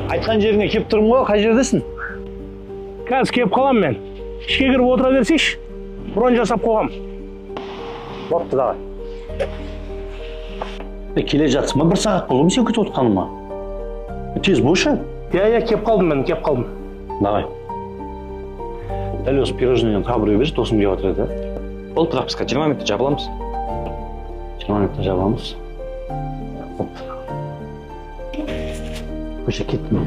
Айтқан жеріңе кеп тұрмын ғой, қай жердесің? Қазір кеп қалам мен. Ішке кіріп отыра берсейші, бронь жасап қоғам. Бопты давай. Келе жатсың ба? 1 сағат болды ма сен күтіп отқаныма? Тез болшы. Я, кеп қалдым мен, кеп қалдым. Давай. Дәл осы пирожныйдан табыра берші, досым кеп отыр еді. Ол пропуска 20 минутта жабыламыз. 20 минутта жабамыз. Хоп. Көше кеттім.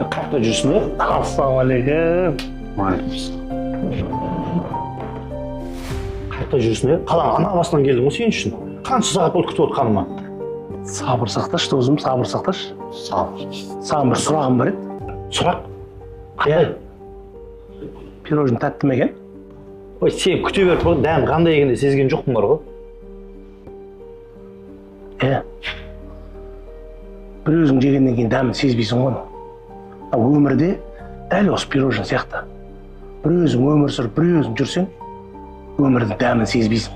Қақта жүрсің бе? Ассалаумағалейкум. Қақта жүрсің бе? Қалаң ана басынан келдің ғой сен үшін. Қанша сағат болды күтіп отқаныма? Сабыр сақташ, досым, сабыр сақташ. Сабыр. Саған бір сұрағым бар еді. Сұрақ? Қандай? Пирожный тәтті ме екен? Ой, сен күте беріп қой, дәм қандай екенде сезген жоқпын бар ғой. Бір өзің жегеннен кейін дәмін сезбейсің ғой. Өмірде дәл осы пирожный сияқты. Бір өзің өмір сүріп, бір өзің жүрсең, өмірдің дәмін сезбейсің.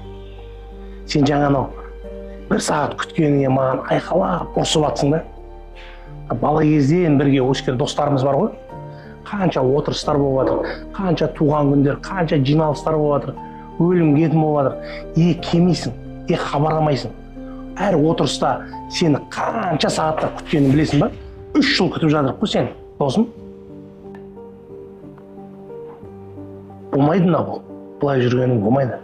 Сен жаңа анау 1 сағат күткеніңе маған айқалап ұрсып атсың да. Бала кезден бірге өскен достарымыз бар ғой. Қанша отырыстар болып жатыр, қанша туған күндер, қанша жиналыстар болып жатыр, өлім кетім болып жатыр. Келмейсің, хабарламайсың. Әр отырыста сені қанша сағаттар күткенін білесің ба? 3 жыл күтіп жатырық қой сен, досым. Болмайды мына бұл. Бұлай жүргенің болмайды.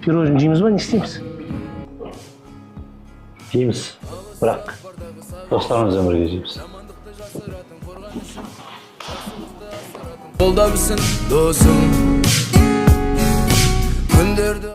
Пирожный жейміз ба, не істейміз? Жейміз, бірақ достарымызбен бірге жейміз. Қолда білсін досым күндерді